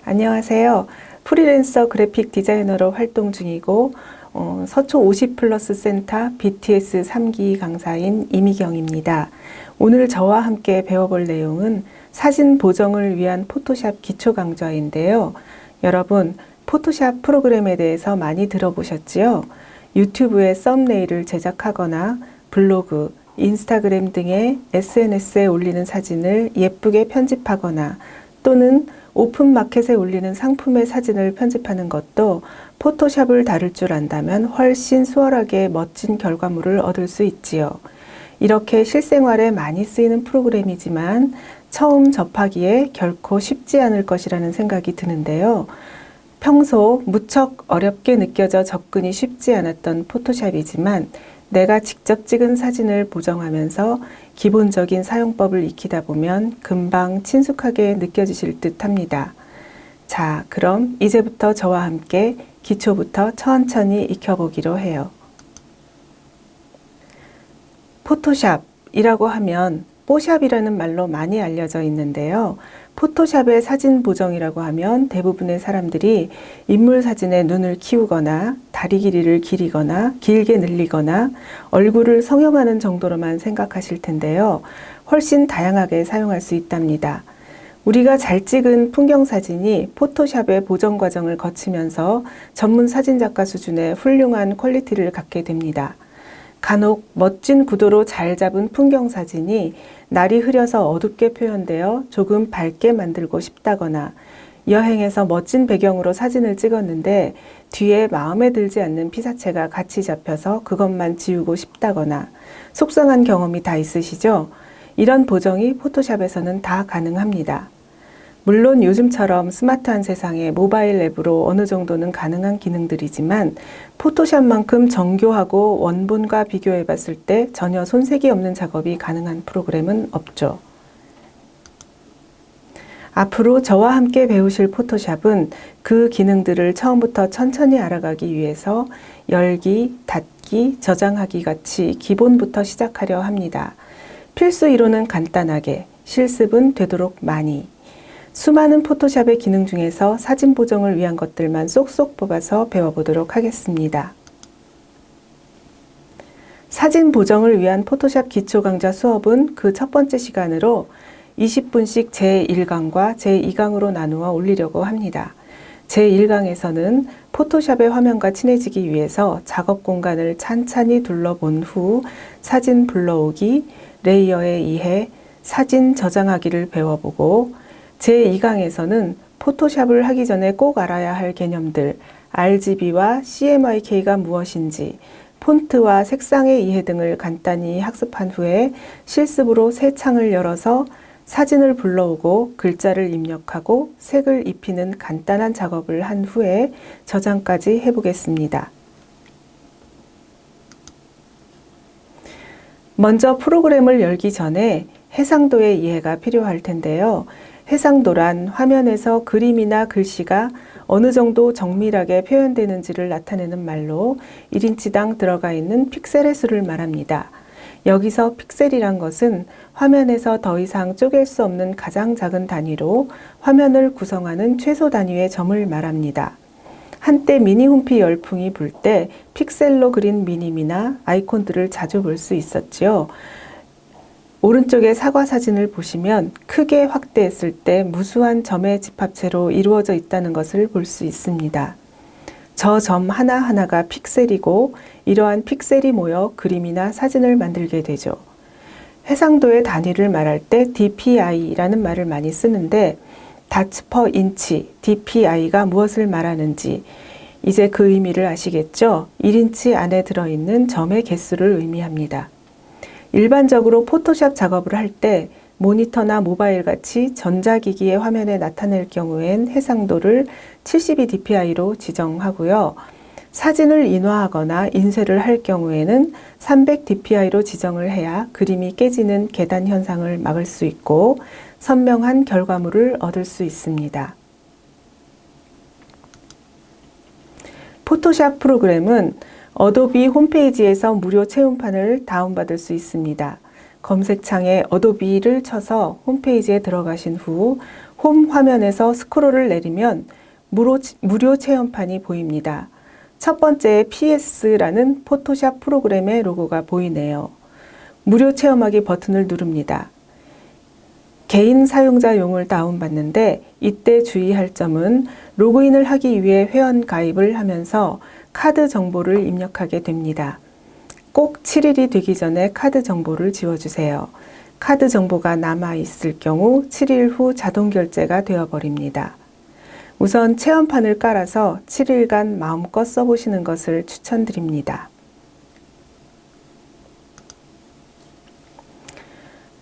안녕하세요. 프리랜서 그래픽 디자이너로 활동 중이고 서초 50플러스 센터 BTS 3기 강사인 이미경입니다. 오늘 저와 함께 배워볼 내용은 사진 보정을 위한 포토샵 기초 강좌인데요. 여러분, 포토샵 프로그램에 대해서 많이 들어보셨지요? 유튜브에 썸네일을 제작하거나 블로그, 인스타그램 등의 SNS에 올리는 사진을 예쁘게 편집하거나 또는 오픈마켓에 올리는 상품의 사진을 편집하는 것도 포토샵을 다룰 줄 안다면 훨씬 수월하게 멋진 결과물을 얻을 수 있지요. 이렇게 실생활에 많이 쓰이는 프로그램이지만 처음 접하기에 결코 쉽지 않을 것이라는 생각이 드는데요. 평소 무척 어렵게 느껴져 접근이 쉽지 않았던 포토샵이지만 내가 직접 찍은 사진을 보정하면서 기본적인 사용법을 익히다 보면 금방 친숙하게 느껴지실 듯 합니다. 자, 그럼 이제부터 저와 함께 기초부터 천천히 익혀보기로 해요. 포토샵이라고 하면 뽀샵이라는 말로 많이 알려져 있는데요. 포토샵의 사진 보정이라고 하면 대부분의 사람들이 인물 사진에 눈을 키우거나 다리 길이를 기리거나 길게 늘리거나 얼굴을 성형하는 정도로만 생각하실 텐데요. 훨씬 다양하게 사용할 수 있답니다. 우리가 잘 찍은 풍경 사진이 포토샵의 보정 과정을 거치면서 전문 사진작가 수준의 훌륭한 퀄리티를 갖게 됩니다. 간혹 멋진 구도로 잘 잡은 풍경 사진이 날이 흐려서 어둡게 표현되어 조금 밝게 만들고 싶다거나 여행에서 멋진 배경으로 사진을 찍었는데 뒤에 마음에 들지 않는 피사체가 같이 잡혀서 그것만 지우고 싶다거나 속상한 경험이 다 있으시죠? 이런 보정이 포토샵에서는 다 가능합니다. 물론 요즘처럼 스마트한 세상에 모바일 앱으로 어느 정도는 가능한 기능들이지만 포토샵만큼 정교하고 원본과 비교해 봤을 때 전혀 손색이 없는 작업이 가능한 프로그램은 없죠. 앞으로 저와 함께 배우실 포토샵은 그 기능들을 처음부터 천천히 알아가기 위해서 열기, 닫기, 저장하기 같이 기본부터 시작하려 합니다. 필수 이론은 간단하게, 실습은 되도록 많이. 수많은 포토샵의 기능 중에서 사진 보정을 위한 것들만 쏙쏙 뽑아서 배워보도록 하겠습니다. 사진 보정을 위한 포토샵 기초 강좌 수업은 그 첫 번째 시간으로 20분씩 제1강과 제2강으로 나누어 올리려고 합니다. 제1강에서는 포토샵의 화면과 친해지기 위해서 작업 공간을 찬찬히 둘러본 후 사진 불러오기, 레이어의 이해, 사진 저장하기를 배워보고 제2강에서는 포토샵을 하기 전에 꼭 알아야 할 개념들, RGB와 CMYK가 무엇인지, 폰트와 색상의 이해 등을 간단히 학습한 후에 실습으로 새 창을 열어서 사진을 불러오고 글자를 입력하고 색을 입히는 간단한 작업을 한 후에 저장까지 해보겠습니다. 먼저 프로그램을 열기 전에 해상도의 이해가 필요할 텐데요. 해상도란 화면에서 그림이나 글씨가 어느 정도 정밀하게 표현되는지를 나타내는 말로 1인치당 들어가 있는 픽셀의 수를 말합니다. 여기서 픽셀이란 것은 화면에서 더 이상 쪼갤 수 없는 가장 작은 단위로 화면을 구성하는 최소 단위의 점을 말합니다. 한때 미니 홈피 열풍이 불 때 픽셀로 그린 미님이나 아이콘들을 자주 볼 수 있었지요. 오른쪽의 사과 사진을 보시면 크게 확대했을 때 무수한 점의 집합체로 이루어져 있다는 것을 볼 수 있습니다. 저 점 하나하나가 픽셀이고 이러한 픽셀이 모여 그림이나 사진을 만들게 되죠. 해상도의 단위를 말할 때 DPI라는 말을 많이 쓰는데 Dots per inch, DPI가 무엇을 말하는지 이제 그 의미를 아시겠죠? 1인치 안에 들어있는 점의 개수를 의미합니다. 일반적으로 포토샵 작업을 할 때 모니터나 모바일 같이 전자기기의 화면에 나타낼 경우엔 해상도를 72dpi로 지정하고요. 사진을 인화하거나 인쇄를 할 경우에는 300dpi로 지정을 해야 그림이 깨지는 계단 현상을 막을 수 있고 선명한 결과물을 얻을 수 있습니다. 포토샵 프로그램은 어도비 홈페이지에서 무료 체험판을 다운받을 수 있습니다. 검색창에 어도비를 쳐서 홈페이지에 들어가신 후 홈 화면에서 스크롤을 내리면 무료 체험판이 보입니다. 첫 번째 PS라는 포토샵 프로그램의 로고가 보이네요. 무료 체험하기 버튼을 누릅니다. 개인 사용자용을 다운받는데 이때 주의할 점은 로그인을 하기 위해 회원 가입을 하면서 카드 정보를 입력하게 됩니다. 꼭 7일이 되기 전에 카드 정보를 지워주세요. 카드 정보가 남아있을 경우 7일 후 자동 결제가 되어버립니다. 우선 체험판을 깔아서 7일간 마음껏 써보시는 것을 추천드립니다.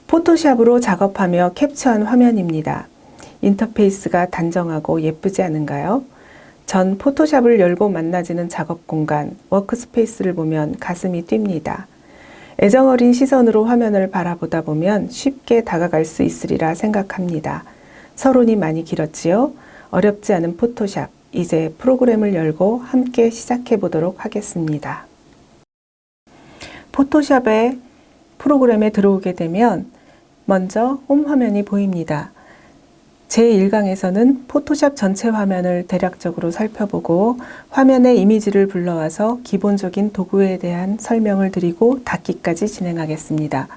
포토샵으로 작업하며 캡처한 화면입니다. 인터페이스가 단정하고 예쁘지 않은가요? 전 포토샵을 열고 만나지는 작업 공간, 워크스페이스를 보면 가슴이 뜁니다. 애정어린 시선으로 화면을 바라보다 보면 쉽게 다가갈 수 있으리라 생각합니다. 서론이 많이 길었지요? 어렵지 않은 포토샵, 이제 프로그램을 열고 함께 시작해 보도록 하겠습니다. 포토샵의 프로그램에 들어오게 되면 먼저 홈 화면이 보입니다. 제1강에서는 포토샵 전체 화면을 대략적으로 살펴보고 화면에 이미지를 불러와서 기본적인 도구에 대한 설명을 드리고 닫기까지 진행하겠습니다.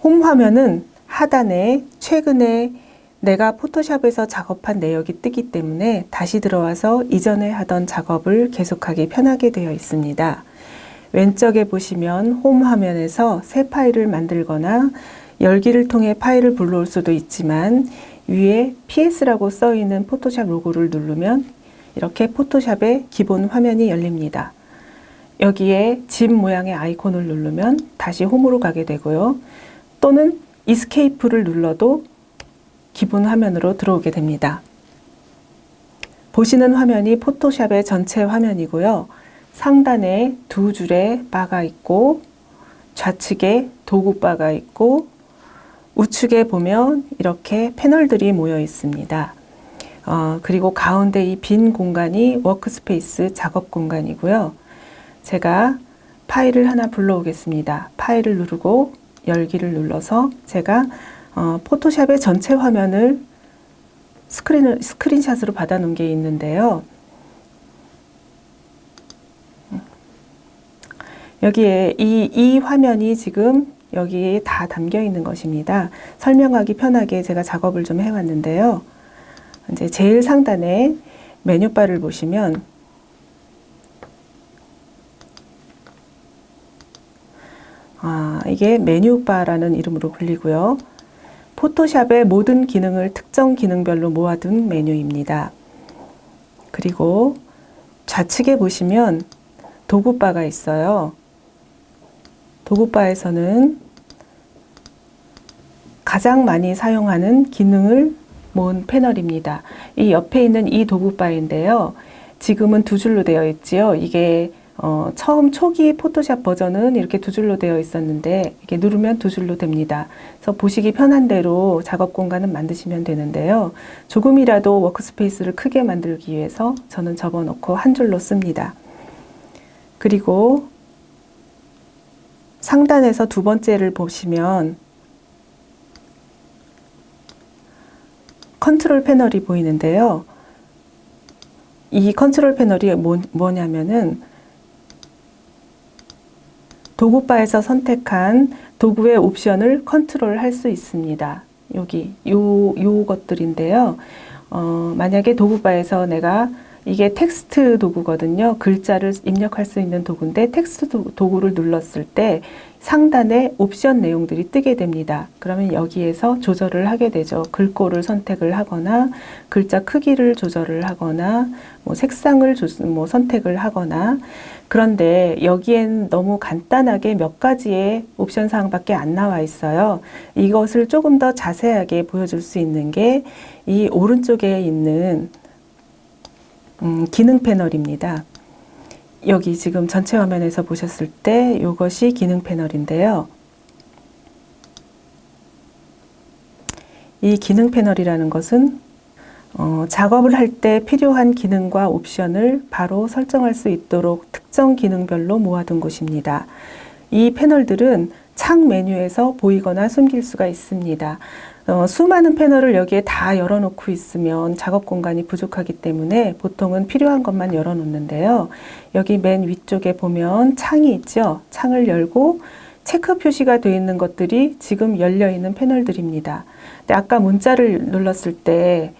홈 화면은 하단에 최근에 내가 포토샵에서 작업한 내역이 뜨기 때문에 다시 들어와서 이전에 하던 작업을 계속하기 편하게 되어 있습니다. 왼쪽에 보시면 홈 화면에서 새 파일을 만들거나 열기를 통해 파일을 불러올 수도 있지만 위에 PS라고 써 있는 포토샵 로고를 누르면 이렇게 포토샵의 기본 화면이 열립니다. 여기에 집 모양의 아이콘을 누르면 다시 홈으로 가게 되고요. 또는 이스케이프를 눌러도 기본 화면으로 들어오게 됩니다. 보시는 화면이 포토샵의 전체 화면이고요. 상단에 두 줄의 바가 있고 좌측에 도구 바가 있고 우측에 보면 이렇게 패널들이 모여 있습니다. 그리고 가운데 이 빈 공간이 워크스페이스 작업 공간이고요. 제가 파일을 하나 불러오겠습니다. 파일을 누르고 열기를 눌러서 제가 포토샵의 전체 화면을 스크린샷으로 받아 놓은 게 있는데요. 여기에 이 화면이 지금 여기에 다 담겨 있는 것입니다. 설명하기 편하게 제가 작업을 좀 해왔는데요. 이제 제일 상단에 메뉴바를 보시면 이게 메뉴바라는 이름으로 불리고요. 포토샵의 모든 기능을 특정 기능별로 모아둔 메뉴입니다. 그리고 좌측에 보시면 도구바가 있어요. 도구바에서는 가장 많이 사용하는 기능을 모은 패널입니다. 이 옆에 있는 이 도구바인데요. 지금은 두 줄로 되어 있지요. 이게 처음 초기 포토샵 버전은 이렇게 두 줄로 되어 있었는데 이렇게 누르면 두 줄로 됩니다. 그래서 보시기 편한 대로 작업 공간은 만드시면 되는데요. 조금이라도 워크스페이스를 크게 만들기 위해서 저는 접어놓고 한 줄로 씁니다. 그리고 상단에서 두 번째를 보시면 컨트롤 패널이 보이는데요. 이 컨트롤 패널이 뭐냐면은 도구바에서 선택한 도구의 옵션을 컨트롤 할 수 있습니다. 여기 요 것들인데요. 만약에 도구바에서 내가 이게 텍스트 도구거든요. 글자를 입력할 수 있는 도구인데 텍스트 도구를 눌렀을 때 상단에 옵션 내용들이 뜨게 됩니다. 그러면 여기에서 조절을 하게 되죠. 글꼴을 선택을 하거나 글자 크기를 조절을 하거나 뭐 색상을 선택을 하거나. 그런데 여기엔 너무 간단하게 몇 가지의 옵션 사항밖에 안 나와 있어요. 이것을 조금 더 자세하게 보여줄 수 있는 게 이 오른쪽에 있는 기능 패널입니다. 여기 지금 전체 화면에서 보셨을 때 이것이 기능 패널인데요. 이 기능 패널이라는 것은 작업을 할 때 필요한 기능과 옵션을 바로 설정할 수 있도록 특정 기능별로 모아둔 곳입니다. 이 패널들은 창 메뉴에서 보이거나 숨길 수가 있습니다. 수많은 패널을 여기에 다 열어놓고 있으면 작업 공간이 부족하기 때문에 보통은 필요한 것만 열어놓는데요. 여기 맨 위쪽에 보면 창이 있죠. 창을 열고 체크 표시가 되어 있는 것들이 지금 열려 있는 패널들입니다. 근데 아까 문자를 눌렀을 때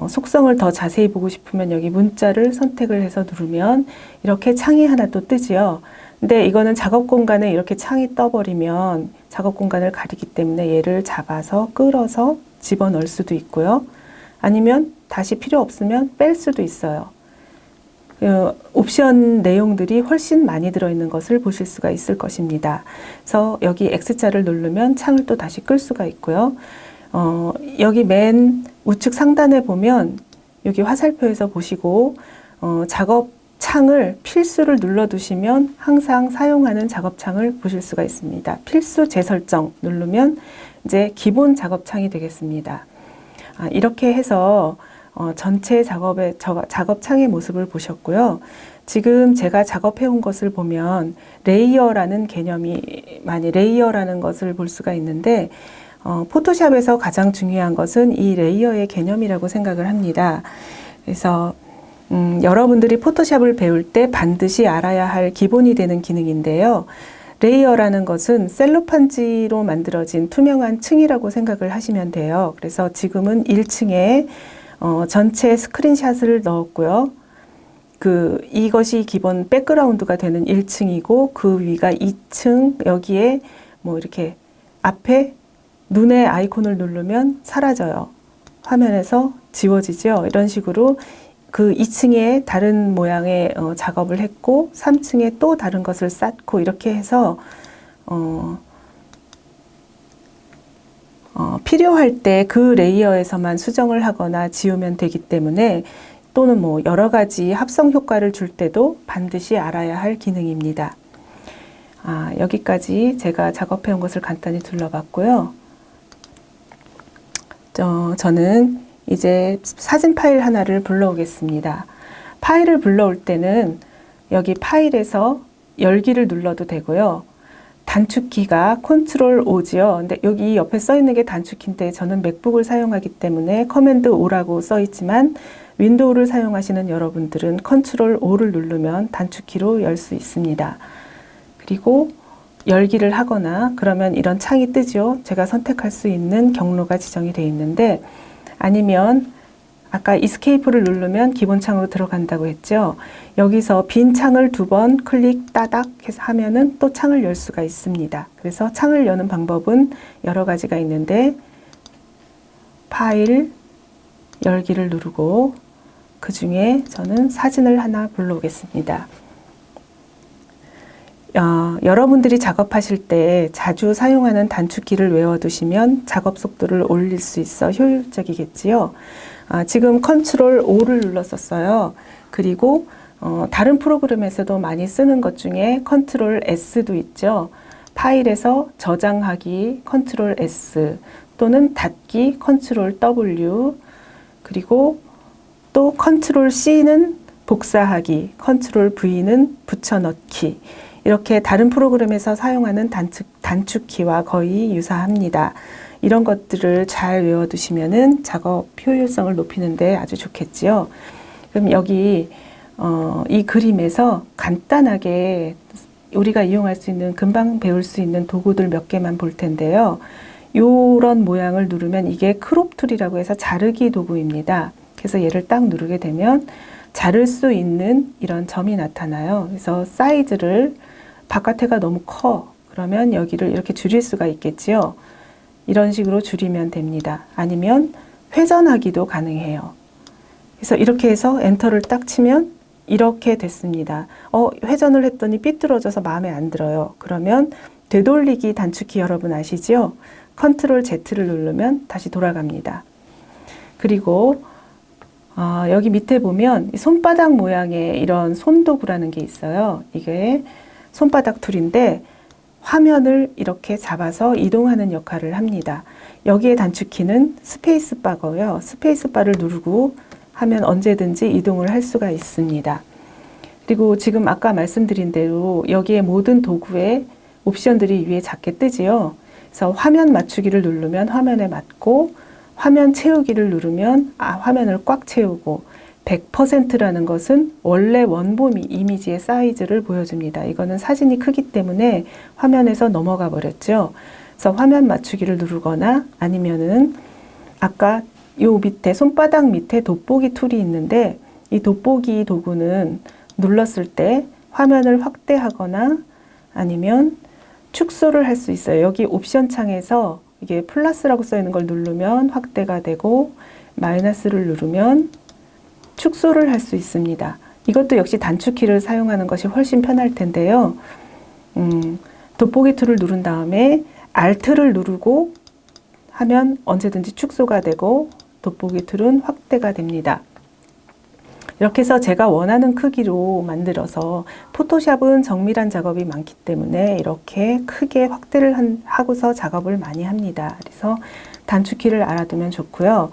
속성을 더 자세히 보고 싶으면 여기 문자를 선택을 해서 누르면 이렇게 창이 하나 또 뜨지요. 근데 이거는 작업 공간에 이렇게 창이 떠버리면 작업 공간을 가리기 때문에 얘를 잡아서 끌어서 집어넣을 수도 있고요. 아니면 다시 필요 없으면 뺄 수도 있어요. 옵션 내용들이 훨씬 많이 들어있는 것을 보실 수가 있을 것입니다. 그래서 여기 X자를 누르면 창을 또 다시 끌 수가 있고요. 여기 맨 우측 상단에 보면 여기 화살표에서 보시고 작업 창을 필수를 눌러두시면 항상 사용하는 작업창을 보실 수가 있습니다. 필수 재설정 누르면 이제 기본 작업창이 되겠습니다. 이렇게 해서 전체 작업창의 모습을 보셨고요. 지금 제가 작업해 온 것을 보면 레이어라는 개념이 레이어라는 것을 볼 수가 있는데 포토샵에서 가장 중요한 것은 이 레이어의 개념이라고 생각을 합니다. 그래서 여러분들이 포토샵을 배울 때 반드시 알아야 할 기본이 되는 기능인데요. 레이어라는 것은 셀로판지로 만들어진 투명한 층이라고 생각을 하시면 돼요. 그래서 지금은 1층에 전체 스크린샷을 넣었고요. 이것이 기본 백그라운드가 되는 1층이고 그 위가 2층, 여기에 뭐 이렇게 앞에 눈의 아이콘을 누르면 사라져요. 화면에서 지워지죠. 이런 식으로 그 2층에 다른 모양의 작업을 했고 3층에 또 다른 것을 쌓고 이렇게 해서 필요할 때 그 레이어에서만 수정을 하거나 지우면 되기 때문에 또는 뭐 여러 가지 합성 효과를 줄 때도 반드시 알아야 할 기능입니다. 여기까지 제가 작업해 온 것을 간단히 둘러봤고요. 저는 이제 사진 파일 하나를 불러오겠습니다. 파일을 불러올 때는 여기 파일에서 열기를 눌러도 되고요. 단축키가 컨트롤 O지요. 근데 여기 옆에 써 있는 게 단축키인데 저는 맥북을 사용하기 때문에 커맨드 O라고 써 있지만 윈도우를 사용하시는 여러분들은 컨트롤 O를 누르면 단축키로 열 수 있습니다. 그리고 열기를 하거나 그러면 이런 창이 뜨죠. 제가 선택할 수 있는 경로가 지정이 되어 있는데 아니면 아까 이스케이프를 누르면 기본 창으로 들어간다고 했죠. 여기서 빈 창을 2번 클릭 따닥 해서 하면은 또 창을 열 수가 있습니다. 그래서 창을 여는 방법은 여러 가지가 있는데 파일 열기를 누르고 그 중에 저는 사진을 하나 불러오겠습니다. 여러분들이 작업하실 때 자주 사용하는 단축키를 외워두시면 작업 속도를 올릴 수 있어 효율적이겠지요. 지금 컨트롤 O를 눌렀었어요. 그리고 다른 프로그램에서도 많이 쓰는 것 중에 컨트롤 S도 있죠. 파일에서 저장하기 컨트롤 S 또는 닫기 컨트롤 W 그리고 또 컨트롤 C는 복사하기 컨트롤 V는 붙여넣기 이렇게 다른 프로그램에서 사용하는 단축키와 거의 유사합니다. 이런 것들을 잘 외워두시면은 작업 효율성을 높이는데 아주 좋겠지요. 그럼 여기 이 그림에서 간단하게 우리가 이용할 수 있는 금방 배울 수 있는 도구들 몇 개만 볼 텐데요. 요런 모양을 누르면 이게 크롭 툴이라고 해서 자르기 도구입니다. 그래서 얘를 딱 누르게 되면 자를 수 있는 이런 점이 나타나요. 그래서 사이즈를 바깥에가 너무 커. 그러면 여기를 이렇게 줄일 수가 있겠지요. 이런 식으로 줄이면 됩니다. 아니면 회전하기도 가능해요. 그래서 이렇게 해서 엔터를 딱 치면 이렇게 됐습니다. 회전을 했더니 삐뚤어져서 마음에 안 들어요. 그러면 되돌리기 단축키 여러분 아시죠? 컨트롤 Z를 누르면 다시 돌아갑니다. 그리고 여기 밑에 보면 손바닥 모양의 이런 손도구라는 게 있어요. 이게 손바닥 툴인데 화면을 이렇게 잡아서 이동하는 역할을 합니다. 여기에 단축키는 스페이스바고요. 스페이스바를 누르고 하면 언제든지 이동을 할 수가 있습니다. 그리고 지금 아까 말씀드린 대로 여기에 모든 도구의 옵션들이 위에 작게 뜨지요. 그래서 화면 맞추기를 누르면 화면에 맞고, 화면 채우기를 누르면 화면을 꽉 채우고, 100%라는 것은 원래 원본 이미지의 사이즈를 보여줍니다. 이거는 사진이 크기 때문에 화면에서 넘어가 버렸죠. 그래서 화면 맞추기를 누르거나 아니면은 아까 요 밑에 손바닥 밑에 돋보기 툴이 있는데, 이 돋보기 도구는 눌렀을 때 화면을 확대하거나 아니면 축소를 할 수 있어요. 여기 옵션 창에서 이게 플러스라고 써 있는 걸 누르면 확대가 되고, 마이너스를 누르면 축소를 할 수 있습니다. 이것도 역시 단축키를 사용하는 것이 훨씬 편할 텐데요. 돋보기 툴을 누른 다음에 Alt를 누르고 하면 언제든지 축소가 되고, 돋보기 툴은 확대가 됩니다. 이렇게 해서 제가 원하는 크기로 만들어서, 포토샵은 정밀한 작업이 많기 때문에 이렇게 크게 확대를 하고서 작업을 많이 합니다. 그래서 단축키를 알아두면 좋고요.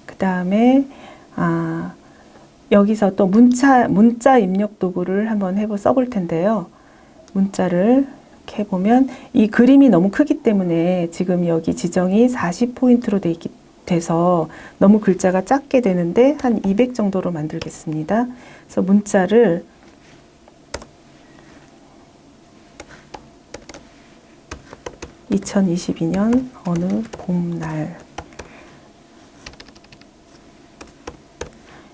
그 다음에 여기서 또 문자 입력 도구를 한번 써볼 텐데요. 문자를 이렇게 해보면 이 그림이 너무 크기 때문에 지금 여기 지정이 40포인트로 돼서 너무 글자가 작게 되는데 한 200 정도로 만들겠습니다. 그래서 문자를 (2022년) 어느 봄날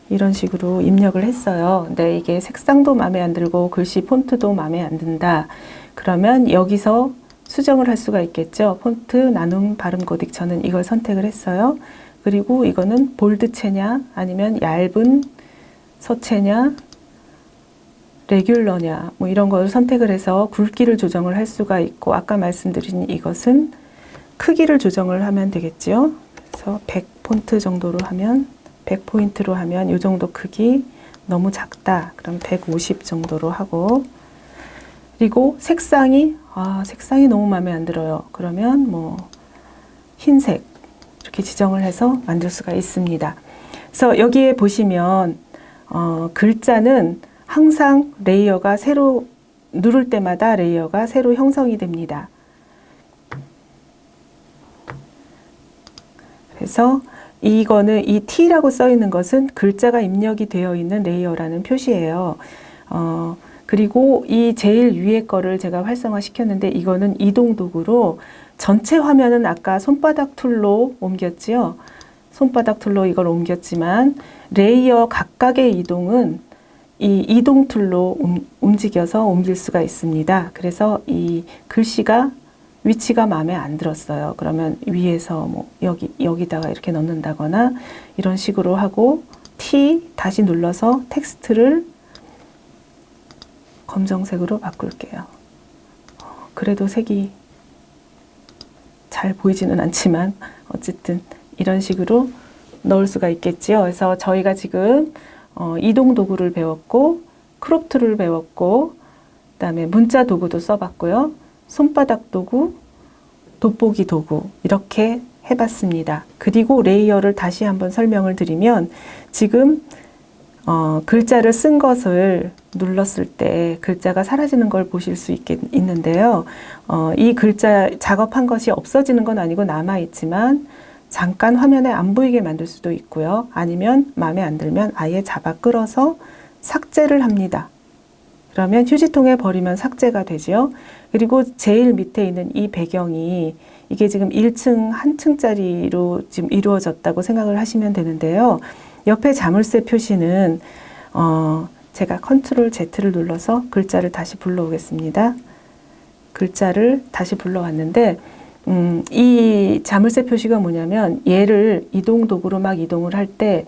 이런 식으로 입력을 했어요. 근데 이게 색상도 마음에 안 들고 글씨 폰트도 마음에 안 든다. 그러면 여기서 수정을 할 수가 있겠죠. 폰트, 나눔, 발음 코딕. 저는 이걸 선택을 했어요. 그리고 이거는 볼드체냐 아니면 얇은 서체냐 레귤러냐 뭐 이런 걸 선택을 해서 굵기를 조정을 할 수가 있고, 아까 말씀드린 이것은 크기를 조정을 하면 되겠죠. 그래서 100 폰트 정도로 하면 100포인트로 하면 이 정도 크기, 너무 작다 그럼 150 정도로 하고, 그리고 색상이 너무 마음에 안 들어요. 그러면 뭐 흰색 이렇게 지정을 해서 만들 수가 있습니다. 그래서 여기에 보시면 글자는 항상 레이어가 새로 누를 때마다 레이어가 새로 형성이 됩니다. 그래서 이거는 이 T라고 써 있는 것은 글자가 입력이 되어 있는 레이어라는 표시예요. 그리고 이 제일 위에 거를 제가 활성화 시켰는데, 이거는 이동 도구로 전체 화면은 아까 손바닥 툴로 옮겼지요. 손바닥 툴로 이걸 옮겼지만 레이어 각각의 이동은 이 이동 툴로 움직여서 옮길 수가 있습니다. 그래서 이 글씨가 위치가 마음에 안 들었어요. 그러면 위에서 뭐 여기다가 이렇게 넣는다거나 이런 식으로 하고, T 다시 눌러서 텍스트를 검정색으로 바꿀게요. 그래도 색이 잘 보이지는 않지만 어쨌든 이런 식으로 넣을 수가 있겠지요. 그래서 저희가 지금 이동 도구를 배웠고, 크롭 툴을 배웠고, 그다음에 문자 도구도 써봤고요. 손바닥 도구, 돋보기 도구 이렇게 해봤습니다. 그리고 레이어를 다시 한번 설명을 드리면, 지금 글자를 쓴 것을 눌렀을 때 글자가 사라지는 걸 보실 수 있는데요. 이 글자 작업한 것이 없어지는 건 아니고 남아있지만 잠깐 화면에 안 보이게 만들 수도 있고요. 아니면 마음에 안 들면 아예 잡아 끌어서 삭제를 합니다. 그러면 휴지통에 버리면 삭제가 되죠. 그리고 제일 밑에 있는 이 배경이 이게 지금 1층 한 층짜리로 지금 이루어졌다고 생각을 하시면 되는데요. 옆에 자물쇠 표시는 제가 컨트롤 Z를 눌러서 글자를 다시 불러오겠습니다. 글자를 다시 불러왔는데 이 자물쇠 표시가 뭐냐면, 얘를 이동 도구로 막 이동을 할 때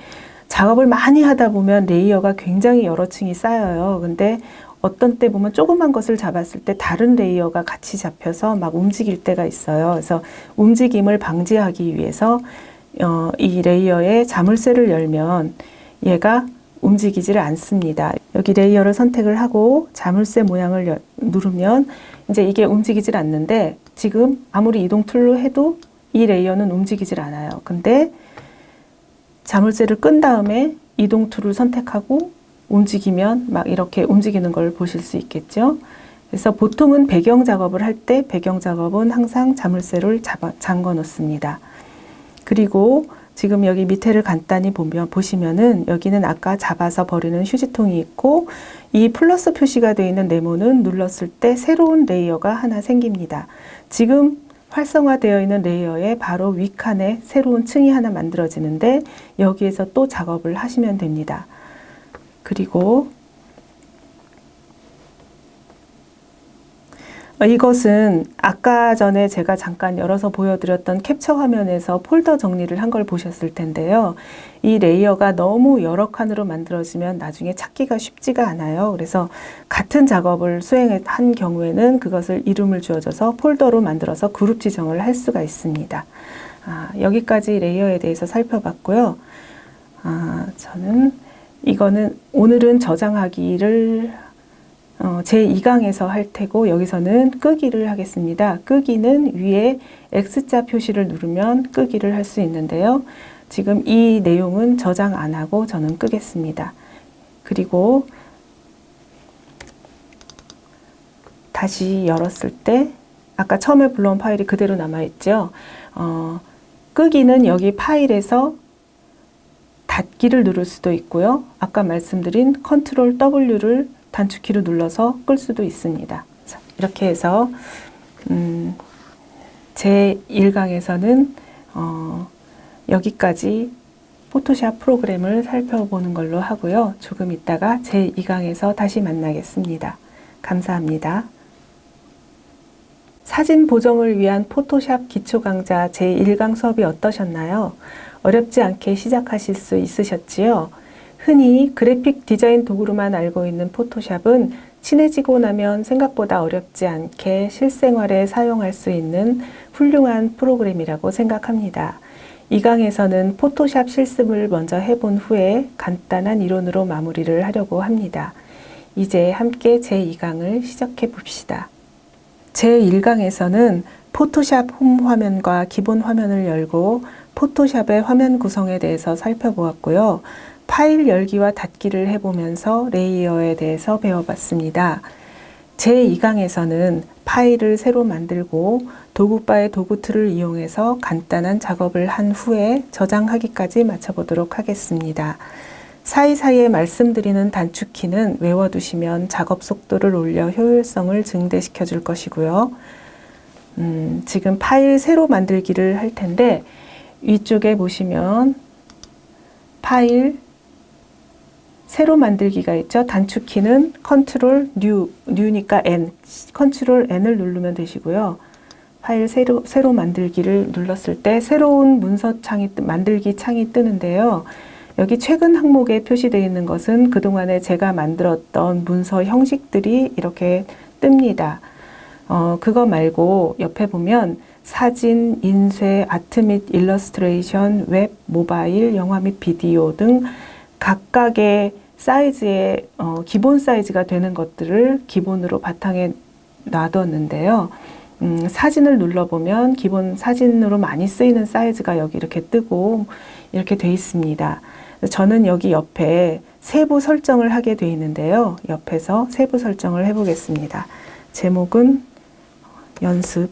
작업을 많이 하다 보면 레이어가 굉장히 여러 층이 쌓여요. 근데 어떤 때 보면 조그만 것을 잡았을 때 다른 레이어가 같이 잡혀서 막 움직일 때가 있어요. 그래서 움직임을 방지하기 위해서 이 레이어에 자물쇠를 열면 얘가 움직이지를 않습니다. 여기 레이어를 선택을 하고 자물쇠 모양을 누르면 이제 이게 움직이질 않는데, 지금 아무리 이동 툴로 해도 이 레이어는 움직이질 않아요. 근데 자물쇠를 끈 다음에 이동 툴을 선택하고 움직이면 막 이렇게 움직이는 걸 보실 수 있겠죠. 그래서 보통은 배경 작업을 할 때 배경 작업은 항상 자물쇠를 잠궈 놓습니다. 그리고 지금 여기 밑에를 간단히 보시면은 여기는 아까 잡아서 버리는 휴지통이 있고 이 플러스 표시가 되어 있는 네모는 눌렀을 때 새로운 레이어가 하나 생깁니다. 지금 활성화되어 있는 레이어의 바로 윗칸에 새로운 층이 하나 만들어지는데 여기에서 또 작업을 하시면 됩니다. 그리고 이것은 아까 전에 제가 잠깐 열어서 보여드렸던 캡처 화면에서 폴더 정리를 한 걸 보셨을 텐데요. 이 레이어가 너무 여러 칸으로 만들어지면 나중에 찾기가 쉽지가 않아요. 그래서 같은 작업을 수행한 경우에는 그것을 이름을 주어줘서 폴더로 만들어서 그룹 지정을 할 수가 있습니다. 여기까지 레이어에 대해서 살펴봤고요. 저는 오늘은 저장하기를 제 2강에서 할 테고 여기서는 끄기를 하겠습니다. 끄기는 위에 X자 표시를 누르면 끄기를 할 수 있는데요. 지금 이 내용은 저장 안 하고 저는 끄겠습니다. 그리고 다시 열었을 때 아까 처음에 불러온 파일이 그대로 남아있죠. 끄기는 여기 파일에서 닫기를 누를 수도 있고요. 아까 말씀드린 컨트롤 W를 단축키로 눌러서 끌 수도 있습니다. 이렇게 해서 제 1강에서는 여기까지 포토샵 프로그램을 살펴보는 걸로 하고요. 조금 있다가 제 2강에서 다시 만나겠습니다. 감사합니다. 사진 보정을 위한 포토샵 기초 강좌 제 1강 수업이 어떠셨나요? 어렵지 않게 시작하실 수 있으셨지요? 흔히 그래픽 디자인 도구로만 알고 있는 포토샵은 친해지고 나면 생각보다 어렵지 않게 실생활에 사용할 수 있는 훌륭한 프로그램이라고 생각합니다. 이 강에서는 포토샵 실습을 먼저 해본 후에 간단한 이론으로 마무리를 하려고 합니다. 이제 함께 제2강을 시작해 봅시다. 제1강에서는 포토샵 홈 화면과 기본 화면을 열고 포토샵의 화면 구성에 대해서 살펴보았고요. 파일 열기와 닫기를 해보면서 레이어에 대해서 배워봤습니다. 제2강에서는 파일을 새로 만들고 도구바의 도구 툴을 이용해서 간단한 작업을 한 후에 저장하기까지 마쳐보도록 하겠습니다. 사이사이에 말씀드리는 단축키는 외워두시면 작업 속도를 올려 효율성을 증대시켜 줄 것이고요. 지금 파일 새로 만들기를 할 텐데 위쪽에 보시면 파일 새로 만들기가 있죠. 단축키는 컨트롤 뉴니까 N, 컨트롤 N을 누르면 되시고요. 파일 새로 만들기를 눌렀을 때 새로운 문서 창이 만들기 창이 뜨는데요. 여기 최근 항목에 표시되어 있는 것은 그동안에 제가 만들었던 문서 형식들이 이렇게 뜹니다. 그거 말고 옆에 보면 사진, 인쇄, 아트 및 일러스트레이션, 웹, 모바일, 영화 및 비디오 등 각각의 사이즈의 기본 사이즈가 되는 것들을 기본으로 바탕에 놔뒀는데요. 사진을 눌러보면 기본 사진으로 많이 쓰이는 사이즈가 여기 이렇게 뜨고 이렇게 돼 있습니다. 저는 여기 옆에 세부 설정을 하게 돼 있는데요. 옆에서 세부 설정을 해보겠습니다. 제목은 연습.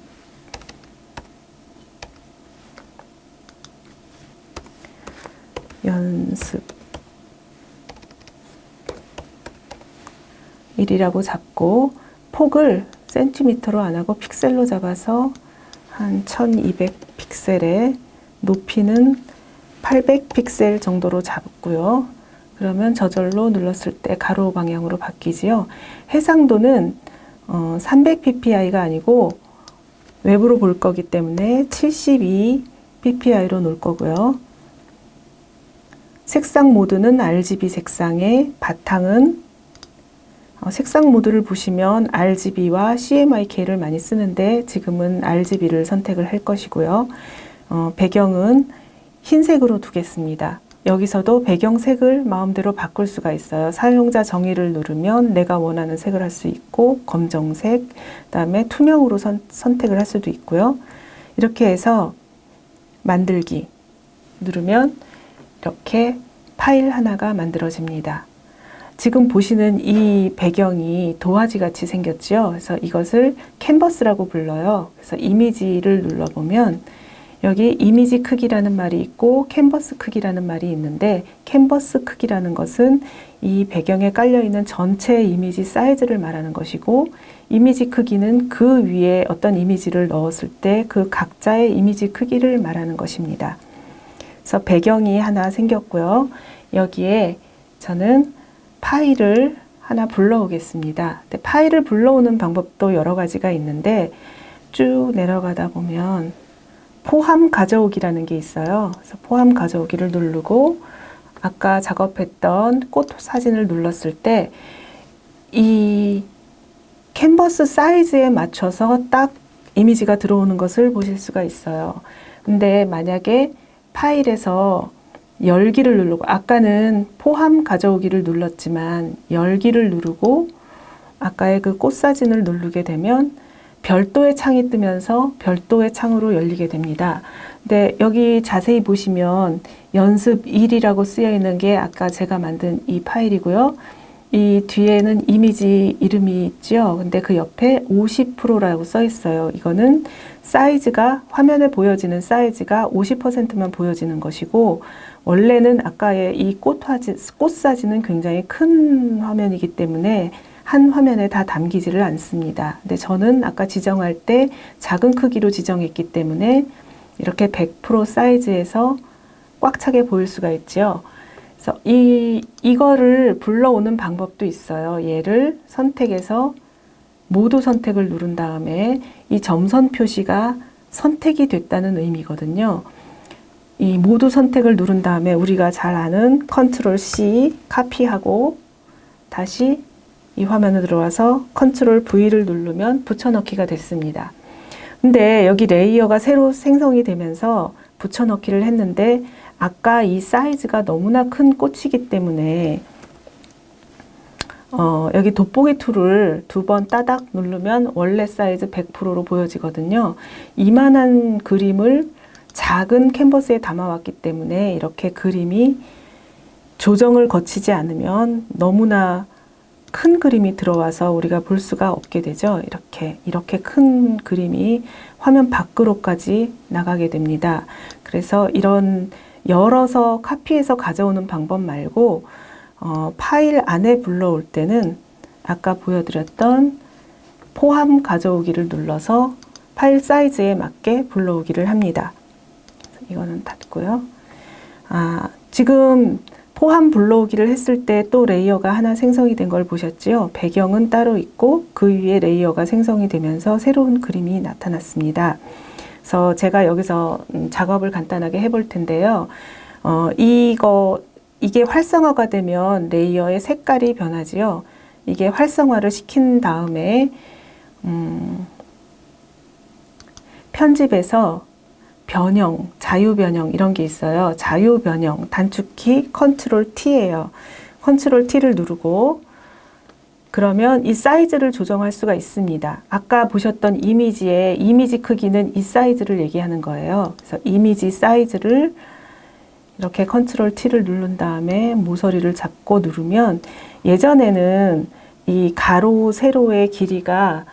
일이라고 잡고 폭을 센티미터로 안 하고 픽셀로 잡아서 한 1200 픽셀에 높이는 800 픽셀 정도로 잡고요. 그러면 저절로 눌렀을 때 가로 방향으로 바뀌지요. 해상도는 300 ppi가 아니고 외부로 볼 거기 때문에 72 ppi로 놓을 거고요. 색상 모드는 RGB 색상에 바탕은 색상 모드를 보시면 RGB와 CMYK를 많이 쓰는데 지금은 RGB를 선택을 할 것이고요. 배경은 흰색으로 두겠습니다. 여기서도 배경색을 마음대로 바꿀 수가 있어요. 사용자 정의를 누르면 내가 원하는 색을 할 수 있고 검정색, 그다음에 투명으로 선택을 할 수도 있고요. 이렇게 해서 만들기 누르면 이렇게 파일 하나가 만들어집니다. 지금 보시는 이 배경이 도화지 같이 생겼죠. 그래서 이것을 캔버스라고 불러요. 그래서 이미지를 눌러보면 여기 이미지 크기라는 말이 있고 캔버스 크기라는 말이 있는데, 캔버스 크기라는 것은 이 배경에 깔려있는 전체 이미지 사이즈를 말하는 것이고, 이미지 크기는 그 위에 어떤 이미지를 넣었을 때 그 각자의 이미지 크기를 말하는 것입니다. 그래서 배경이 하나 생겼고요. 여기에 저는 파일을 하나 불러오겠습니다. 근데 파일을 불러오는 방법도 여러 가지가 있는데, 쭉 내려가다 보면 포함 가져오기라는 게 있어요. 그래서 포함 가져오기를 누르고 아까 작업했던 꽃 사진을 눌렀을 때 이 캔버스 사이즈에 맞춰서 딱 이미지가 들어오는 것을 보실 수가 있어요. 근데 만약에 파일에서 열기를 누르고, 아까는 포함 가져오기를 눌렀지만 열기를 누르고 아까의 그 꽃 사진을 누르게 되면 별도의 창이 뜨면서 별도의 창으로 열리게 됩니다. 근데 여기 자세히 보시면 연습 1이라고 쓰여 있는 게 아까 제가 만든 이 파일이고요. 이 뒤에는 이미지 이름이 있죠. 근데 그 옆에 50%라고 써 있어요. 이거는 사이즈가, 화면에 보여지는 사이즈가 50%만 보여지는 것이고, 원래는 아까의 이 꽃 사진은 굉장히 큰 화면이기 때문에 한 화면에 다 담기지를 않습니다. 근데 저는 아까 지정할 때 작은 크기로 지정했기 때문에 이렇게 100% 사이즈에서 꽉 차게 보일 수가 있죠. 그래서 이거를 불러오는 방법도 있어요. 얘를 선택해서 모두 선택을 누른 다음에 이 점선 표시가 선택이 됐다는 의미거든요. 이 모두 선택을 누른 다음에 우리가 잘 아는 컨트롤 C 카피하고 다시 이 화면에 들어와서 컨트롤 V를 누르면 붙여넣기가 됐습니다. 근데 여기 레이어가 새로 생성이 되면서 붙여넣기를 했는데, 아까 이 사이즈가 너무나 큰 꽃이기 때문에 여기 돋보기 툴을 2번 따닥 누르면 원래 사이즈 100%로 보여지거든요. 이만한 그림을 작은 캔버스에 담아왔기 때문에 이렇게 그림이 조정을 거치지 않으면 너무나 큰 그림이 들어와서 우리가 볼 수가 없게 되죠. 이렇게 큰 그림이 화면 밖으로까지 나가게 됩니다. 그래서 이런 열어서 카피해서 가져오는 방법 말고 파일 안에 불러올 때는 아까 보여드렸던 포함 가져오기를 눌러서 파일 사이즈에 맞게 불러오기를 합니다. 이거는 닫고요. 지금 포함 불러오기를 했을 때 또 레이어가 하나 생성이 된 걸 보셨죠? 배경은 따로 있고 그 위에 레이어가 생성이 되면서 새로운 그림이 나타났습니다. 그래서 제가 여기서 작업을 간단하게 해볼 텐데요. 이게 활성화가 되면 레이어의 색깔이 변하지요. 이게 활성화를 시킨 다음에 편집에서 변형, 자유 변형 이런 게 있어요. 자유 변형 단축키 컨트롤 T예요. 컨트롤 T를 누르고 그러면 이 사이즈를 조정할 수가 있습니다. 아까 보셨던 이미지의 이미지 크기는 이 사이즈를 얘기하는 거예요. 그래서 이미지 사이즈를 이렇게 컨트롤 T를 누른 다음에 모서리를 잡고 누르면, 예전에는 이 가로 세로의 길이가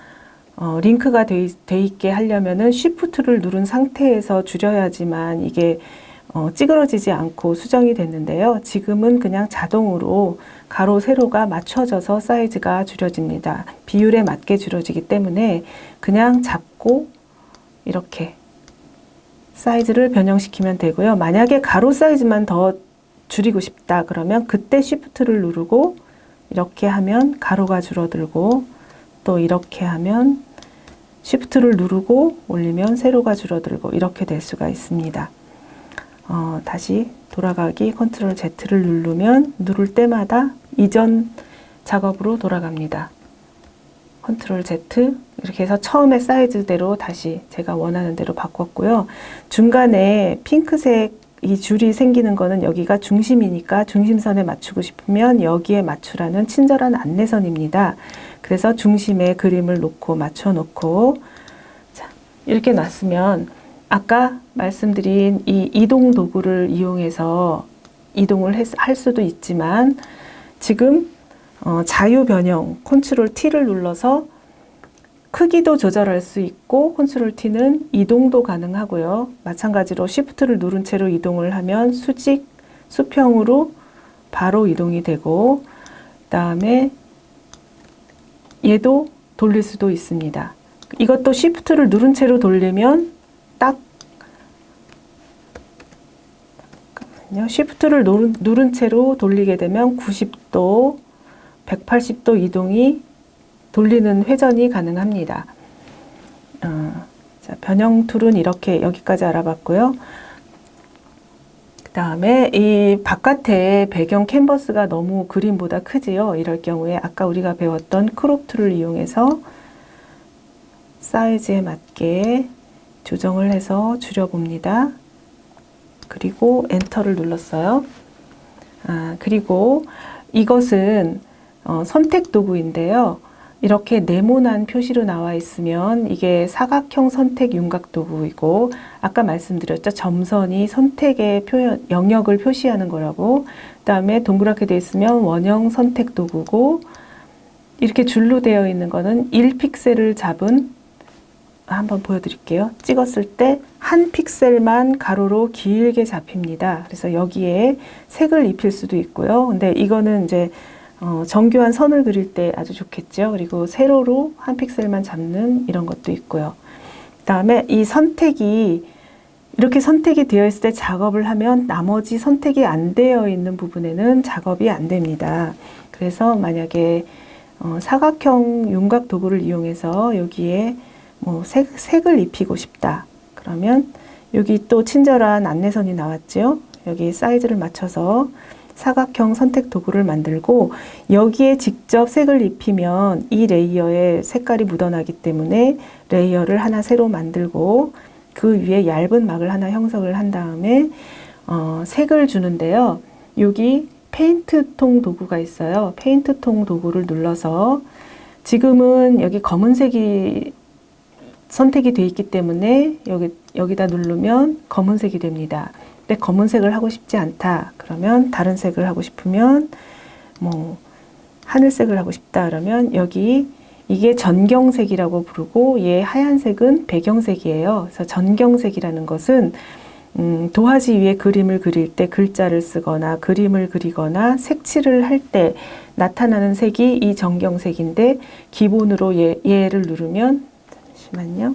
링크가 돼 있게 하려면은 쉬프트를 누른 상태에서 줄여야지만 이게 찌그러지지 않고 수정이 됐는데요. 지금은 그냥 자동으로 가로 세로가 맞춰져서 사이즈가 줄여집니다. 비율에 맞게 줄여지기 때문에 그냥 잡고 이렇게 사이즈를 변형시키면 되고요. 만약에 가로 사이즈만 더 줄이고 싶다 그러면 그때 쉬프트를 누르고 이렇게 하면 가로가 줄어들고, 또 이렇게 하면 쉬프트를 누르고 올리면 세로가 줄어들고 이렇게 될 수가 있습니다. 다시 돌아가기 컨트롤 Z를 누를 때마다 이전 작업으로 돌아갑니다. 컨트롤 Z 이렇게 해서 처음에 사이즈대로 다시 제가 원하는 대로 바꿨고요. 중간에 핑크색 이 줄이 생기는 거는 여기가 중심이니까 중심선에 맞추고 싶으면 여기에 맞추라는 친절한 안내선입니다. 그래서 중심에 그림을 놓고 맞춰 놓고, 자, 이렇게 놨으면 아까 말씀드린 이 이동 도구를 이용해서 이동을 할 수도 있지만, 지금 자유 변형 컨트롤 T를 눌러서 크기도 조절할 수 있고 컨트롤 T는 이동도 가능하고요. 마찬가지로 Shift를 누른 채로 이동을 하면 수평으로 바로 이동이 되고, 그다음에 얘도 돌릴 수도 있습니다. 이것도 Shift를 누른 채로 돌리면 딱 Shift를 누른 채로 돌리게 되면 90도, 180도 이동이 돌리는 회전이 가능합니다. 자, 변형 툴은 이렇게 여기까지 알아봤고요. 그 다음에 이 바깥에 배경 캔버스가 너무 그림보다 크지요. 이럴 경우에 아까 우리가 배웠던 크롭 툴을 이용해서 사이즈에 맞게 조정을 해서 줄여봅니다. 그리고 엔터를 눌렀어요. 그리고 이것은 선택 도구인데요. 이렇게 네모난 표시로 나와 있으면 이게 사각형 선택 윤곽 도구이고, 아까 말씀드렸죠. 점선이 선택의 영역을 표시하는 거라고. 그 다음에 동그랗게 되어 있으면 원형 선택 도구고, 이렇게 줄로 되어 있는 거는 1픽셀을 잡은, 한번 보여드릴게요. 찍었을 때 한 픽셀만 가로로 길게 잡힙니다. 그래서 여기에 색을 입힐 수도 있고요. 근데 이거는 이제 정교한 선을 그릴 때 아주 좋겠죠. 그리고 세로로 한 픽셀만 잡는 이런 것도 있고요. 그 다음에 이 선택이 이렇게 선택이 되어 있을 때 작업을 하면 나머지 선택이 안 되어 있는 부분에는 작업이 안 됩니다. 그래서 만약에 사각형 윤곽 도구를 이용해서 여기에 뭐 색을 입히고 싶다. 그러면 여기 또 친절한 안내선이 나왔죠. 여기 사이즈를 맞춰서 사각형 선택 도구를 만들고, 여기에 직접 색을 입히면 이 레이어에 색깔이 묻어나기 때문에 레이어를 하나 새로 만들고 그 위에 얇은 막을 하나 형성을 한 다음에 색을 주는데요. 여기 페인트 통 도구가 있어요. 페인트 통 도구를 눌러서 지금은 여기 검은색이 선택이 되어 있기 때문에 여기다 누르면 검은색이 됩니다. 근데 검은색을 하고 싶지 않다. 그러면 다른 색을 하고 싶으면 뭐 하늘색을 하고 싶다. 그러면 여기 이게 전경색이라고 부르고, 얘 하얀색은 배경색이에요. 그래서 전경색이라는 것은 도화지 위에 그림을 그릴 때 글자를 쓰거나 그림을 그리거나 색칠을 할 때 나타나는 색이 이 전경색인데, 기본으로 얘를 누르면, 잠시만요.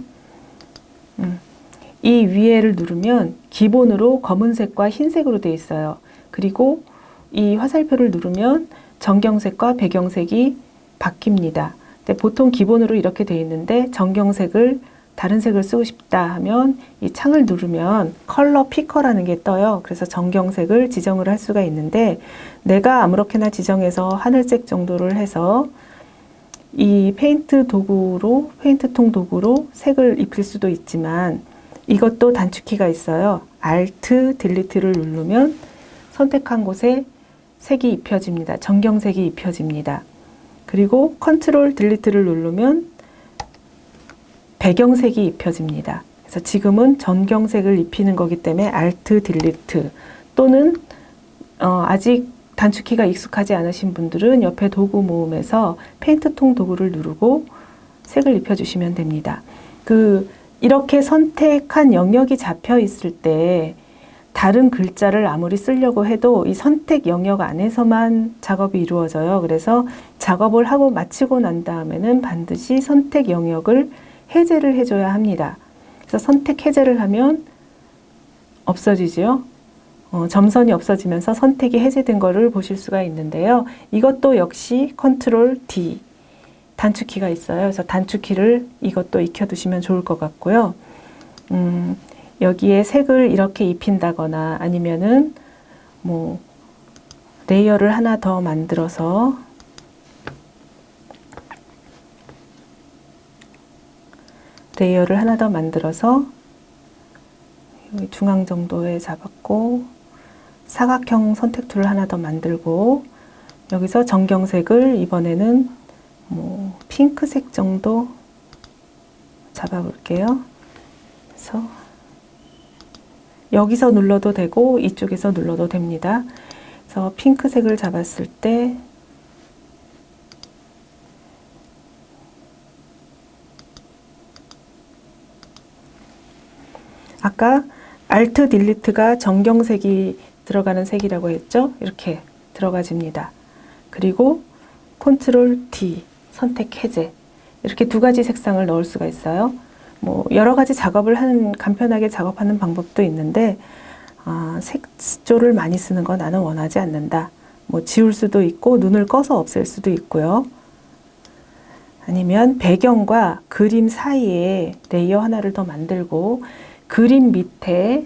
이 위에를 누르면 기본으로 검은색과 흰색으로 되어 있어요. 그리고 이 화살표를 누르면 전경색과 배경색이 바뀝니다. 근데 보통 기본으로 이렇게 되어 있는데, 전경색을 다른 색을 쓰고 싶다 하면 이 창을 누르면 컬러 피커라는 게 떠요. 그래서 전경색을 지정을 할 수가 있는데, 내가 아무렇게나 지정해서 하늘색 정도를 해서 이 페인트 통 도구로 색을 입힐 수도 있지만, 이것도 단축키가 있어요. Alt, Delete를 누르면 선택한 곳에 색이 입혀집니다. 전경색이 입혀집니다. 그리고 Ctrl, Delete를 누르면 배경색이 입혀집니다. 그래서 지금은 전경색을 입히는 거기 때문에 Alt, Delete, 또는 아직 단축키가 익숙하지 않으신 분들은 옆에 도구 모음에서 페인트 통 도구를 누르고 색을 입혀주시면 됩니다. 이렇게 선택한 영역이 잡혀 있을 때 다른 글자를 아무리 쓰려고 해도 이 선택 영역 안에서만 작업이 이루어져요. 그래서 작업을 하고 마치고 난 다음에는 반드시 선택 영역을 해제를 해줘야 합니다. 그래서 선택 해제를 하면 없어지죠. 점선이 없어지면서 선택이 해제된 거를 보실 수가 있는데요. 이것도 역시 컨트롤 D 단축키가 있어요. 그래서 단축키를 이것도 익혀두시면 좋을 것 같고요. 여기에 색을 이렇게 입힌다거나 아니면은 뭐 레이어를 하나 더 만들어서 중앙 정도에 잡았고, 사각형 선택 툴을 하나 더 만들고, 여기서 전경색을 이번에는 뭐 핑크색 정도 잡아볼게요. 그래서 여기서 눌러도 되고 이쪽에서 눌러도 됩니다. 그래서 핑크색을 잡았을 때 아까 Alt 딜리트가 정경색이 들어가는 색이라고 했죠? 이렇게 들어가집니다. 그리고 Ctrl D 선택 해제, 이렇게 두 가지 색상을 넣을 수가 있어요. 뭐 여러 가지 작업을 간편하게 작업하는 방법도 있는데 색조를 많이 쓰는 거 나는 원하지 않는다. 뭐 지울 수도 있고 눈을 꺼서 없앨 수도 있고요. 아니면 배경과 그림 사이에 레이어 하나를 더 만들고 그림 밑에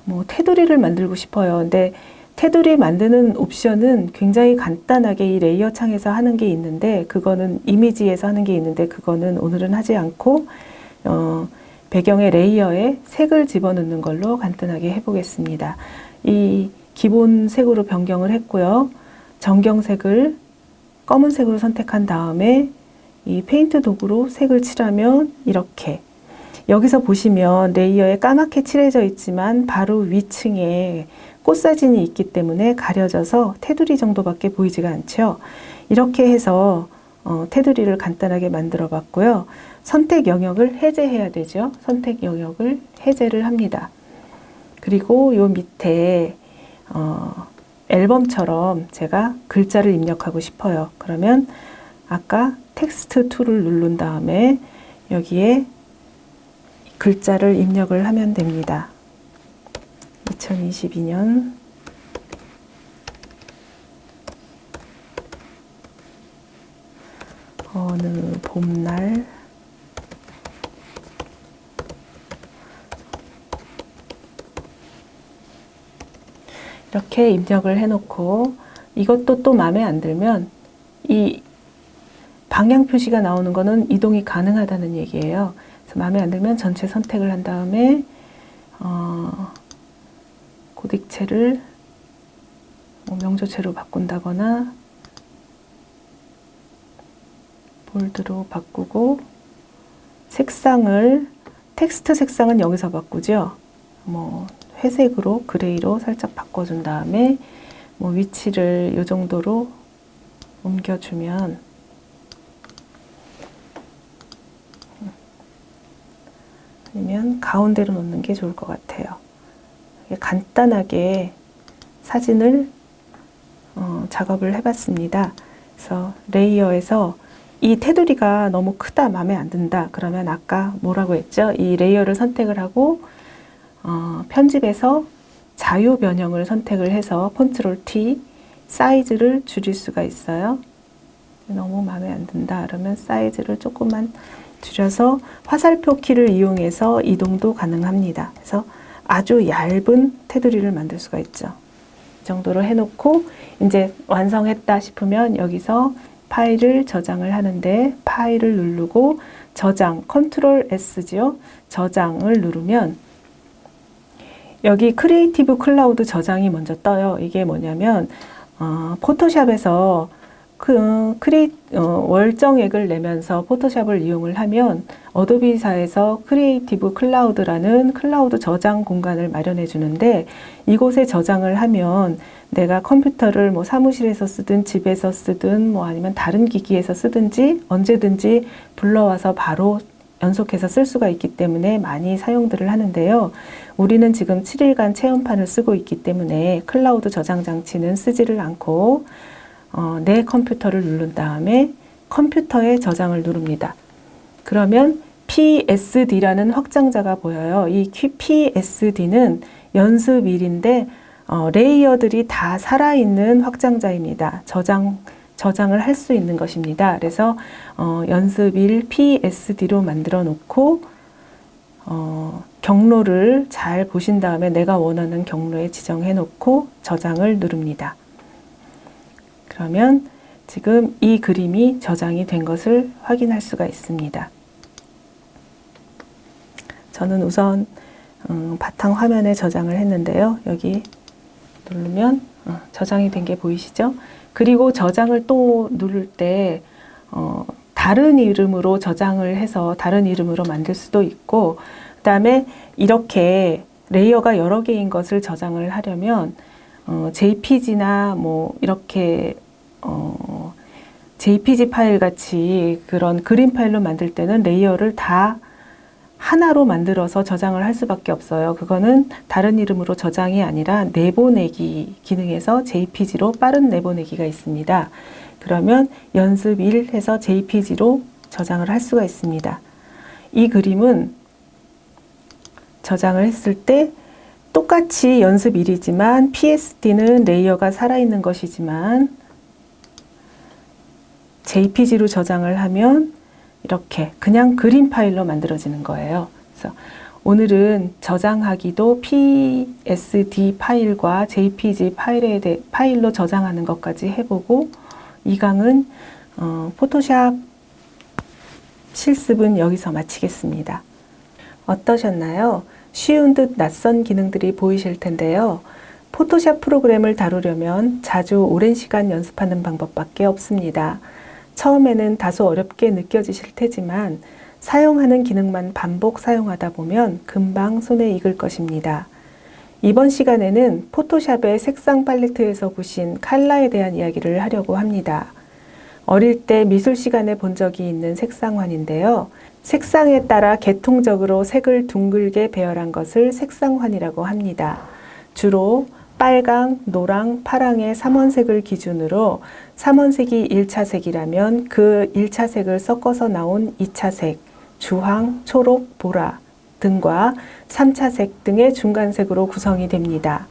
뭐 테두리를 만들고 싶어요. 근데 테두리 만드는 옵션은 굉장히 간단하게 이 레이어 창에서 하는 게 있는데, 그거는 이미지에서 하는 게 있는데 그거는 오늘은 하지 않고 배경의 레이어에 색을 집어넣는 걸로 간단하게 해보겠습니다. 이 기본 색으로 변경을 했고요. 정경색을 검은색으로 선택한 다음에 이 페인트 도구로 색을 칠하면 이렇게, 여기서 보시면 레이어에 까맣게 칠해져 있지만 바로 위층에 꽃사진이 있기 때문에 가려져서 테두리 정도밖에 보이지가 않죠. 이렇게 해서 테두리를 간단하게 만들어 봤고요. 선택 영역을 해제해야 되죠. 선택 영역을 해제를 합니다. 그리고 요 밑에 앨범처럼 제가 글자를 입력하고 싶어요. 그러면 아까 텍스트 툴을 누른 다음에 여기에 글자를 입력을 하면 됩니다. 2022년 어느 봄날 이렇게 입력을 해놓고, 이것도 또 마음에 안 들면 이 방향 표시가 나오는 거는 이동이 가능하다는 얘기예요. 그래서 마음에 안 들면 전체 선택을 한 다음에 고딕체를 명조체로 바꾼다거나 볼드로 바꾸고, 색상을 텍스트 색상은 여기서 바꾸죠. 뭐 회색으로 그레이로 살짝 바꿔준 다음에 뭐 위치를 이 정도로 옮겨주면 아니면 가운데로 놓는 게 좋을 것 같아요. 간단하게 사진을 작업을 해봤습니다. 그래서 레이어에서 이 테두리가 너무 크다, 마음에 안 든다 그러면 아까 뭐라고 했죠? 이 레이어를 선택을 하고 편집에서 자유 변형을 선택을 해서 Ctrl T 사이즈를 줄일 수가 있어요. 너무 마음에 안 든다 그러면 사이즈를 조금만 줄여서 화살표 키를 이용해서 이동도 가능합니다. 그래서 아주 얇은 테두리를 만들 수가 있죠. 이 정도로 해놓고 이제 완성했다 싶으면 여기서 파일을 저장을 하는데, 파일을 누르고 저장, Ctrl S죠. 저장을 누르면 여기 크리에이티브 클라우드 저장이 먼저 떠요. 이게 뭐냐면 포토샵에서 월정액을 내면서 포토샵을 이용을 하면 어도비사에서 크리에이티브 클라우드라는 클라우드 저장 공간을 마련해 주는데, 이곳에 저장을 하면 내가 컴퓨터를 뭐 사무실에서 쓰든 집에서 쓰든 뭐 아니면 다른 기기에서 쓰든지 언제든지 불러와서 바로 연속해서 쓸 수가 있기 때문에 많이 사용들을 하는데요. 우리는 지금 7일간 체험판을 쓰고 있기 때문에 클라우드 저장 장치는 쓰지를 않고 내 컴퓨터를 누른 다음에 컴퓨터에 저장을 누릅니다. 그러면 PSD라는 확장자가 보여요. 이 PSD는 연습일인데 레이어들이 다 살아있는 확장자입니다. 저장을 할 수 있는 것입니다. 그래서 연습일 PSD로 만들어 놓고 경로를 잘 보신 다음에 내가 원하는 경로에 지정해 놓고 저장을 누릅니다. 그러면 지금 이 그림이 저장이 된 것을 확인할 수가 있습니다. 저는 우선 바탕 화면에 저장을 했는데요. 여기 누르면 저장이 된 게 보이시죠? 그리고 저장을 또 누를 때 다른 이름으로 저장을 해서 다른 이름으로 만들 수도 있고, 그 다음에 이렇게 레이어가 여러 개인 것을 저장을 하려면 JPG나 뭐 이렇게 JPG 파일 같이 그런 그림 파일로 만들 때는 레이어를 다 하나로 만들어서 저장을 할 수밖에 없어요. 그거는 다른 이름으로 저장이 아니라 내보내기 기능에서 JPG로 빠른 내보내기가 있습니다. 그러면 연습 1 해서 JPG로 저장을 할 수가 있습니다. 이 그림은 저장을 했을 때 똑같이 연습 1이지만 PSD는 레이어가 살아있는 것이지만 JPG로 저장을 하면 이렇게 그냥 그림 파일로 만들어지는 거예요. 그래서 오늘은 저장하기도 PSD 파일과 JPG 파일로 저장하는 것까지 해보고 이 강은 포토샵 실습은 여기서 마치겠습니다. 어떠셨나요? 쉬운 듯 낯선 기능들이 보이실 텐데요. 포토샵 프로그램을 다루려면 자주 오랜 시간 연습하는 방법밖에 없습니다. 처음에는 다소 어렵게 느껴지실 테지만 사용하는 기능만 반복 사용하다 보면 금방 손에 익을 것입니다. 이번 시간에는 포토샵의 색상 팔레트에서 보신 컬러에 대한 이야기를 하려고 합니다. 어릴 때 미술 시간에 본 적이 있는 색상환인데요. 색상에 따라 계통적으로 색을 둥글게 배열한 것을 색상환이라고 합니다. 주로 빨강, 노랑, 파랑의 3원색을 기준으로 3원색이 1차 색이라면 그 1차 색을 섞어서 나온 2차 색, 주황, 초록, 보라 등과 3차 색 등의 중간색으로 구성이 됩니다.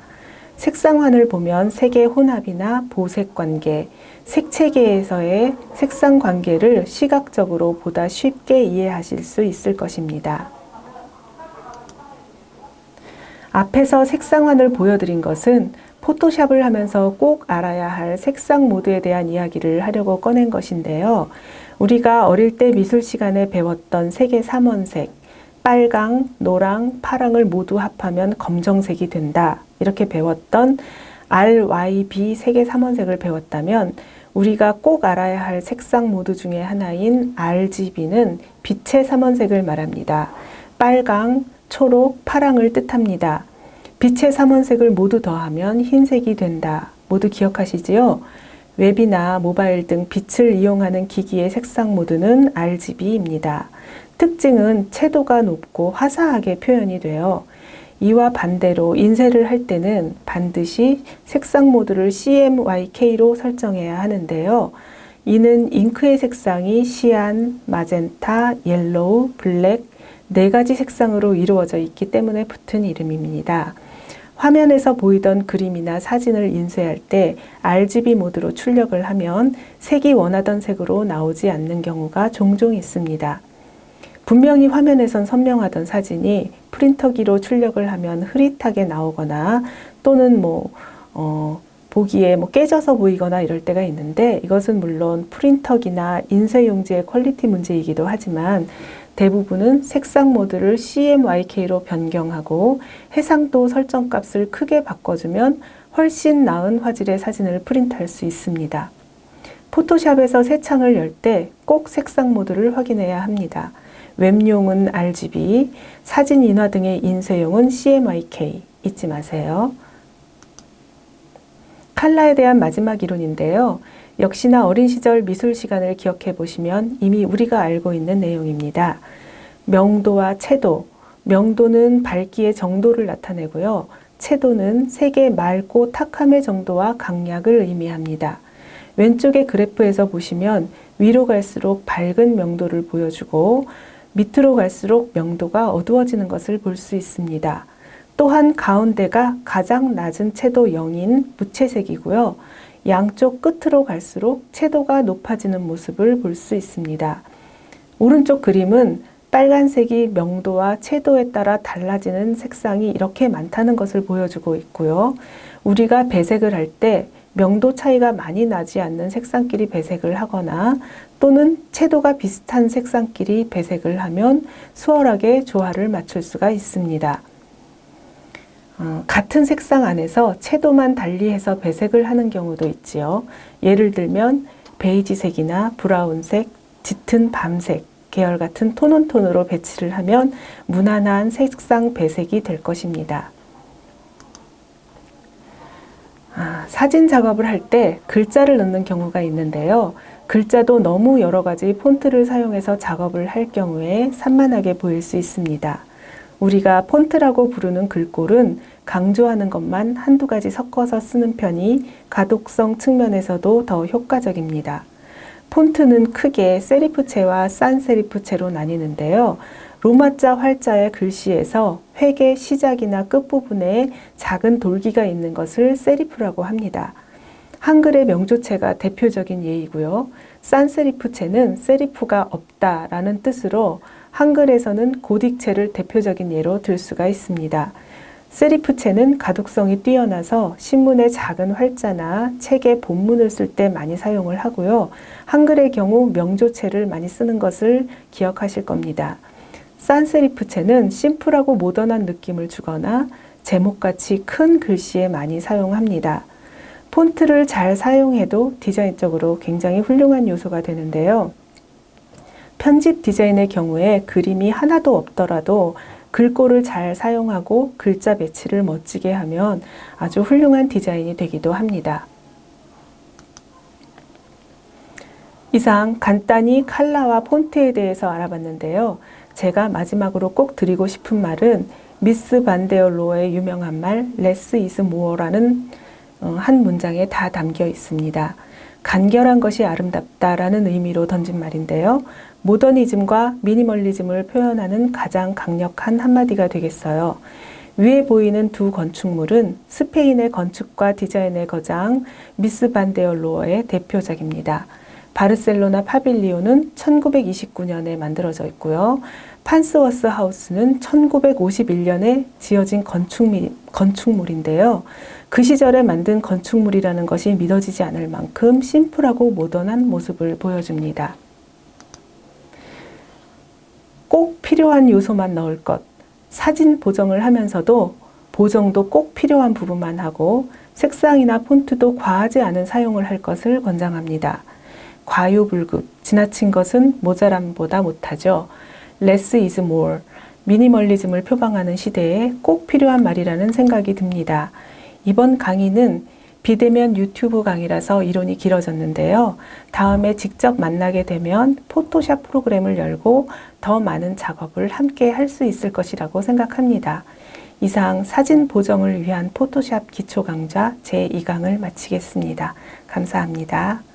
색상환을 보면 색의 혼합이나 보색 관계, 색체계에서의 색상 관계를 시각적으로 보다 쉽게 이해하실 수 있을 것입니다. 앞에서 색상환을 보여드린 것은 포토샵을 하면서 꼭 알아야 할 색상 모드에 대한 이야기를 하려고 꺼낸 것인데요. 우리가 어릴 때 미술 시간에 배웠던 색의 3원색, 빨강, 노랑, 파랑을 모두 합하면 검정색이 된다. 이렇게 배웠던 RYB 색의 3원색을 배웠다면 우리가 꼭 알아야 할 색상 모드 중에 하나인 RGB는 빛의 3원색을 말합니다. 빨강, 초록, 파랑을 뜻합니다. 빛의 3원색을 모두 더하면 흰색이 된다. 모두 기억하시지요? 웹이나 모바일 등 빛을 이용하는 기기의 색상 모드는 RGB입니다. 특징은 채도가 높고 화사하게 표현이 돼요. 이와 반대로 인쇄를 할 때는 반드시 색상 모드를 CMYK로 설정해야 하는데요. 이는 잉크의 색상이 시안, 마젠타, 옐로우, 블랙 4가지 색상으로 이루어져 있기 때문에 붙은 이름입니다. 화면에서 보이던 그림이나 사진을 인쇄할 때 RGB 모드로 출력을 하면 색이 원하던 색으로 나오지 않는 경우가 종종 있습니다. 분명히 화면에선 선명하던 사진이 프린터기로 출력을 하면 흐릿하게 나오거나 또는 보기에 깨져서 보이거나 이럴 때가 있는데 이것은 물론 프린터기나 인쇄용지의 퀄리티 문제이기도 하지만 대부분은 색상 모드를 CMYK로 변경하고 해상도 설정값을 크게 바꿔주면 훨씬 나은 화질의 사진을 프린트할 수 있습니다. 포토샵에서 새 창을 열 때 꼭 색상 모드를 확인해야 합니다. 웹용은 RGB, 사진 인화 등의 인쇄용은 CMYK 잊지 마세요. 컬러에 대한 마지막 이론인데요. 역시나 어린 시절 미술 시간을 기억해 보시면 이미 우리가 알고 있는 내용입니다. 명도와 채도, 명도는 밝기의 정도를 나타내고요. 채도는 색의 맑고 탁함의 정도와 강약을 의미합니다. 왼쪽의 그래프에서 보시면 위로 갈수록 밝은 명도를 보여주고 밑으로 갈수록 명도가 어두워지는 것을 볼 수 있습니다. 또한 가운데가 가장 낮은 채도 0인 무채색이고요. 양쪽 끝으로 갈수록 채도가 높아지는 모습을 볼 수 있습니다. 오른쪽 그림은 빨간색이 명도와 채도에 따라 달라지는 색상이 이렇게 많다는 것을 보여주고 있고요. 우리가 배색을 할 때 명도 차이가 많이 나지 않는 색상끼리 배색을 하거나 또는 채도가 비슷한 색상끼리 배색을 하면 수월하게 조화를 맞출 수가 있습니다. 같은 색상 안에서 채도만 달리해서 배색을 하는 경우도 있지요. 예를 들면 베이지색이나 브라운색, 짙은 밤색 계열 같은 톤온톤으로 배치를 하면 무난한 색상 배색이 될 것입니다. 사진 작업을 할 때 글자를 넣는 경우가 있는데요. 글자도 너무 여러 가지 폰트를 사용해서 작업을 할 경우에 산만하게 보일 수 있습니다. 우리가 폰트라고 부르는 글꼴은 강조하는 것만 한두 가지 섞어서 쓰는 편이 가독성 측면에서도 더 효과적입니다. 폰트는 크게 세리프체와 산세리프체로 나뉘는데요. 로마자 활자의 글씨에서 획의 시작이나 끝부분에 작은 돌기가 있는 것을 세리프라고 합니다. 한글의 명조체가 대표적인 예이고요. 산세리프체는 세리프가 없다라는 뜻으로 한글에서는 고딕체를 대표적인 예로 들 수가 있습니다. 세리프체는 가독성이 뛰어나서 신문의 작은 활자나 책의 본문을 쓸 때 많이 사용을 하고요. 한글의 경우 명조체를 많이 쓰는 것을 기억하실 겁니다. 산세리프체는 심플하고 모던한 느낌을 주거나 제목같이 큰 글씨에 많이 사용합니다. 폰트를 잘 사용해도 디자인적으로 굉장히 훌륭한 요소가 되는데요. 편집 디자인의 경우에 그림이 하나도 없더라도 글꼴을 잘 사용하고 글자 배치를 멋지게 하면 아주 훌륭한 디자인이 되기도 합니다. 이상 간단히 컬러와 폰트에 대해서 알아봤는데요. 제가 마지막으로 꼭 드리고 싶은 말은 미스 반데얼로어의 유명한 말 Less is more라는 한 문장에 다 담겨 있습니다. 간결한 것이 아름답다라는 의미로 던진 말인데요. 모더니즘과 미니멀리즘을 표현하는 가장 강력한 한마디가 되겠어요. 위에 보이는 두 건축물은 스페인의 건축과 디자인의 거장 미스 반데얼로어의 대표작입니다. 바르셀로나 파빌리오는 1929년에 만들어져 있고요. 판스워스 하우스는 1951년에 지어진 건축물인데요. 그 시절에 만든 건축물이라는 것이 믿어지지 않을 만큼 심플하고 모던한 모습을 보여줍니다. 꼭 필요한 요소만 넣을 것, 사진 보정을 하면서도 보정도 꼭 필요한 부분만 하고 색상이나 폰트도 과하지 않은 사용을 할 것을 권장합니다. 과유불급, 지나친 것은 모자람보다 못하죠. Less is more, 미니멀리즘을 표방하는 시대에 꼭 필요한 말이라는 생각이 듭니다. 이번 강의는 비대면 유튜브 강의라서 이론이 길어졌는데요. 다음에 직접 만나게 되면 포토샵 프로그램을 열고 더 많은 작업을 함께 할 수 있을 것이라고 생각합니다. 이상 사진 보정을 위한 포토샵 기초 강좌 제2강을 마치겠습니다. 감사합니다.